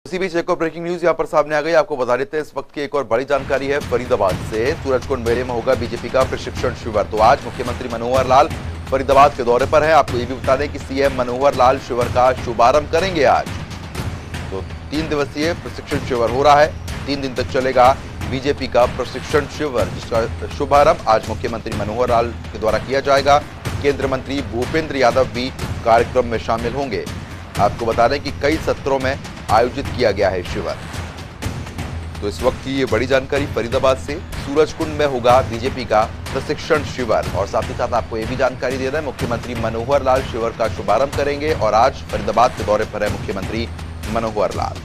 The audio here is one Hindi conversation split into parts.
इसी बीच एक और ब्रेकिंग न्यूज यहां पर सामने आ गई। आपको बता देते हैं इस वक्त की एक और बड़ी जानकारी है फरीदाबाद से। सूरजकुंड मेले में होगा बीजेपी का प्रशिक्षण शिविर। तो आज मुख्यमंत्री मनोहर लाल फरीदाबाद के दौरे पर है। आपको ये भी बता दें कि सीएम मनोहर लाल शिविर का शुभारंभ करेंगे आज। तो 3 दिवसीय प्रशिक्षण शिविर हो रहा है। 3 दिन तक चलेगा बीजेपी का प्रशिक्षण शिविर, जिसका शुभारंभ आज मुख्यमंत्री मनोहर लाल के द्वारा किया जाएगा। केंद्रीय मंत्री भूपेंद्र यादव भी कार्यक्रम में शामिल होंगे। आपको बता दें कि कई सत्रों में आयोजित किया गया है शिविर। तो इस वक्त की ये बड़ी जानकारी फरीदाबाद से। सूरजकुंड में होगा बीजेपी का प्रशिक्षण शिविर। और साथ ही साथ आपको ये भी जानकारी दे रहे हैं मुख्यमंत्री मनोहर लाल शिविर का शुभारंभ करेंगे और आज फरीदाबाद के दौरे पर है मुख्यमंत्री मनोहर लाल।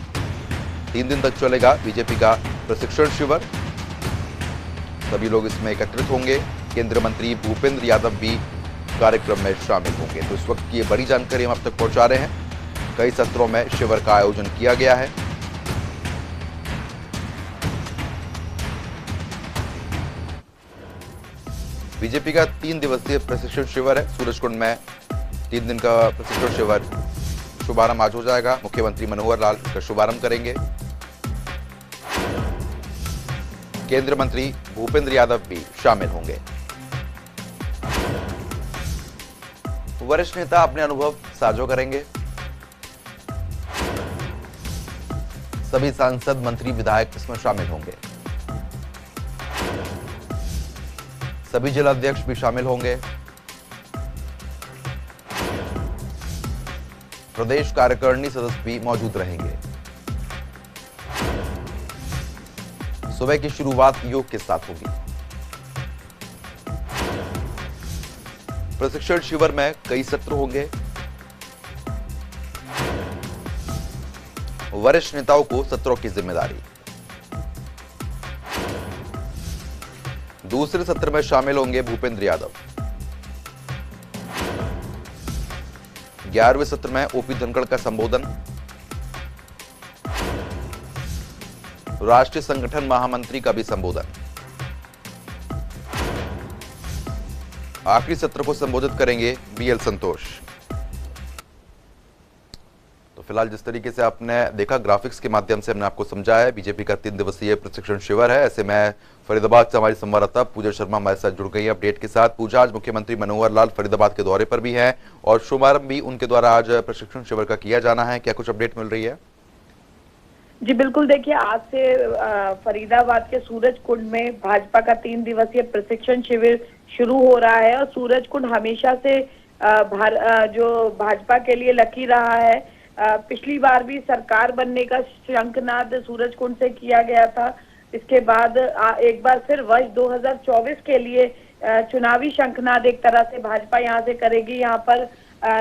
3 दिन तक चलेगा बीजेपी का प्रशिक्षण शिविर। सभी लोग इसमें एकत्रित होंगे। केंद्रीय मंत्री भूपेंद्र यादव भी कार्यक्रम में शामिल होंगे। तो इस वक्त की ये बड़ी जानकारी हम आप तक पहुंचा रहे हैं। कई सत्रों में शिविर का आयोजन किया गया है। बीजेपी का 3 दिवसीय प्रशिक्षण शिविर है सूरजकुंड में। 3 दिन का प्रशिक्षण शिविर शुभारंभ आज हो जाएगा। मुख्यमंत्री मनोहर लाल इसका शुभारंभ करेंगे। केंद्रीय मंत्री भूपेंद्र यादव भी शामिल होंगे। वरिष्ठ नेता अपने अनुभव साझा करेंगे। सभी सांसद, मंत्री, विधायक इसमें शामिल होंगे। सभी जिलाध्यक्ष भी शामिल होंगे। प्रदेश कार्यकारिणी सदस्य भी मौजूद रहेंगे। सुबह की शुरुआत योग के साथ होगी। प्रशिक्षण शिविर में कई सत्र होंगे। वरिष्ठ नेताओं को सत्रों की जिम्मेदारी। दूसरे सत्र में शामिल होंगे भूपेंद्र यादव। 11वें सत्र में ओपी धनखड़ का संबोधन। राष्ट्रीय संगठन महामंत्री का भी संबोधन। आखिरी सत्र को संबोधित करेंगे बीएल संतोष। तो फिलहाल जिस तरीके से आपने देखा, ग्राफिक्स के माध्यम से हमने आपको समझाया, बीजेपी का 3 दिवसीय प्रशिक्षण शिविर है। ऐसे में फरीदाबाद से हमारी संवाददाता पूजा शर्मा हमारे साथ जुड़ गई है अपडेट के साथ। पूजा, आज मुख्यमंत्री मनोहर लाल फरीदाबाद के दौरे पर भी हैं और शुभारंभ भी उनके द्वारा आज प्रशिक्षण शिविर का किया जाना है। क्या कुछ अपडेट मिल रही है? जी बिल्कुल, देखिए आज से फरीदाबाद के सूरजकुंड में भाजपा का 3 दिवसीय प्रशिक्षण शिविर शुरू हो रहा है। और सूरजकुंड हमेशा से जो भाजपा के लिए लकी रहा है। पिछली बार भी सरकार बनने का शंखनाद सूरजकुंड से किया गया था। इसके बाद एक बार फिर वर्ष 2024 के लिए चुनावी शंखनाद एक तरह से भाजपा यहाँ से करेगी। यहाँ पर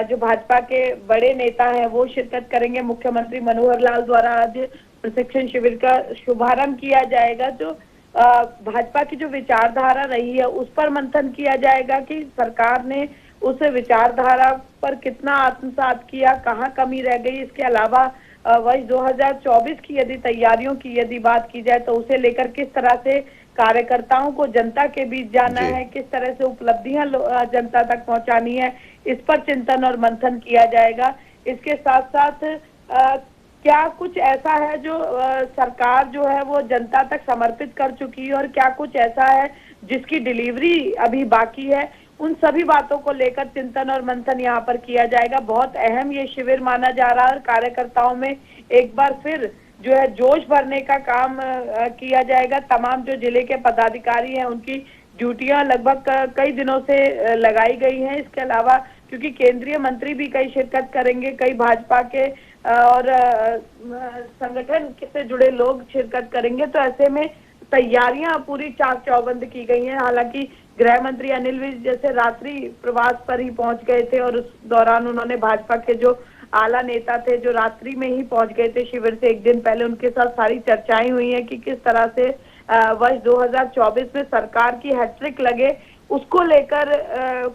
जो भाजपा के बड़े नेता हैं वो शिरकत करेंगे। मुख्यमंत्री मनोहर लाल द्वारा आज प्रशिक्षण शिविर का शुभारंभ किया जाएगा। जो भाजपा की जो विचारधारा रही है उस पर मंथन किया जाएगा कि सरकार ने उस विचारधारा पर कितना आत्मसात किया, कहाँ कमी रह गई। इसके अलावा वर्ष 2024 की यदि तैयारियों की यदि बात की जाए तो उसे लेकर किस तरह से कार्यकर्ताओं को जनता के बीच जाना है, किस तरह से उपलब्धियां जनता तक पहुंचानी है, इस पर चिंतन और मंथन किया जाएगा। इसके साथ साथ क्या कुछ ऐसा है जो सरकार जो है वो जनता तक समर्पित कर चुकी है और क्या कुछ ऐसा है जिसकी डिलीवरी अभी बाकी है, उन सभी बातों को लेकर चिंतन और मंथन यहाँ पर किया जाएगा। बहुत अहम ये शिविर माना जा रहा है। कार्यकर्ताओं में एक बार फिर जो है जोश भरने का काम किया जाएगा। तमाम जो जिले के पदाधिकारी हैं उनकी ड्यूटियां लगभग कई दिनों से लगाई गई हैं। इसके अलावा क्योंकि केंद्रीय मंत्री भी कई शिरकत करेंगे, कई भाजपा के और संगठन से जुड़े लोग शिरकत करेंगे, तो ऐसे में तैयारियां पूरी चाक चौबंद की गई हैं। हालांकि गृह मंत्री अनिल विज जैसे रात्रि प्रवास पर ही पहुंच गए थे और उस दौरान उन्होंने भाजपा के जो आला नेता थे जो रात्रि में ही पहुंच गए थे शिविर से एक दिन पहले, उनके साथ सारी चर्चाएं हुई हैं कि किस तरह से वर्ष 2024 में सरकार की हैट्रिक लगे उसको लेकर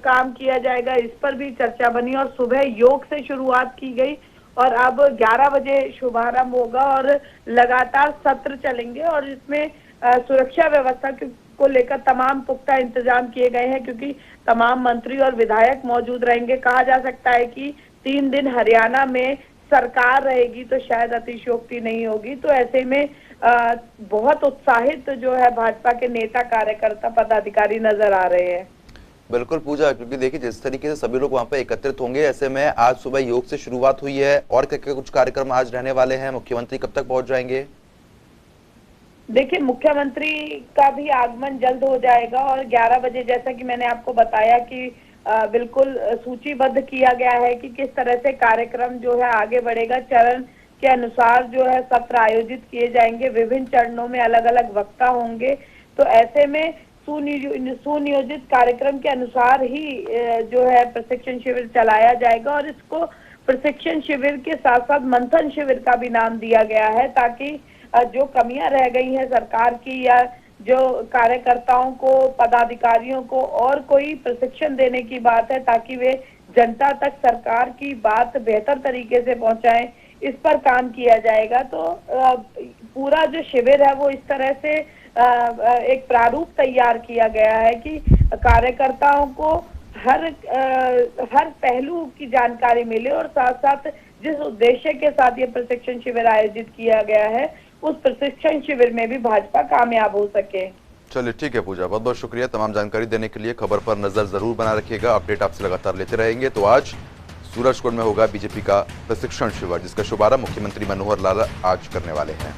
काम किया जाएगा। इस पर भी चर्चा बनी और सुबह योग से शुरुआत की गई और अब 11 बजे शुभारंभ होगा और लगातार सत्र चलेंगे। और इसमें सुरक्षा व्यवस्था को लेकर तमाम पुख्ता इंतजाम किए गए हैं क्योंकि तमाम मंत्री और विधायक मौजूद रहेंगे। कहा जा सकता है कि 3 दिन हरियाणा में सरकार रहेगी तो शायद अतिशयोक्ति नहीं होगी। तो ऐसे में बहुत उत्साहित जो है भाजपा के नेता, कार्यकर्ता, पदाधिकारी नजर आ रहे हैं। बिल्कुल पूजा, क्योंकि देखिए जिस तरीके से सभी लोग वहां पर एकत्रित होंगे, ऐसे में आज सुबह योग से शुरुआत हुई है और क्या कुछ कार्यक्रम आज रहने वाले हैं? मुख्यमंत्री कब तक पहुंच जाएंगे? देखिए, मुख्यमंत्री का भी आगमन जल्द हो जाएगा और 11 बजे, जैसा कि मैंने आपको बताया कि बिल्कुल सूचीबद्ध किया गया है कि किस तरह से कार्यक्रम जो है आगे बढ़ेगा। चरण के अनुसार जो है सत्र आयोजित किए जाएंगे, विभिन्न चरणों में अलग अलग वक्ता होंगे। तो ऐसे में सुनियोजित कार्यक्रम के अनुसार ही जो है प्रशिक्षण शिविर चलाया जाएगा और इसको प्रशिक्षण शिविर के साथ साथ मंथन शिविर का भी नाम दिया गया है, ताकि जो कमियां रह गई हैं सरकार की या जो कार्यकर्ताओं को, पदाधिकारियों को और कोई प्रशिक्षण देने की बात है ताकि वे जनता तक सरकार की बात बेहतर तरीके से पहुंचाएं, इस पर काम किया जाएगा। तो पूरा जो शिविर है वो इस तरह से एक प्रारूप तैयार किया गया है कि कार्यकर्ताओं को हर पहलू की जानकारी मिले और साथ साथ जिस उद्देश्य के साथ ये प्रशिक्षण शिविर आयोजित किया गया है उस प्रशिक्षण शिविर में भी भाजपा कामयाब हो सके। चलिए ठीक है पूजा, बहुत बहुत शुक्रिया तमाम जानकारी देने के लिए। खबर पर नजर जरूर बना रखिएगा, अपडेट आपसे लगातार लेते रहेंगे। तो आज सूरजकुंड में होगा बीजेपी का प्रशिक्षण शिविर, जिसका शुभारंभ मुख्यमंत्री मनोहर लाल आज करने वाले हैं।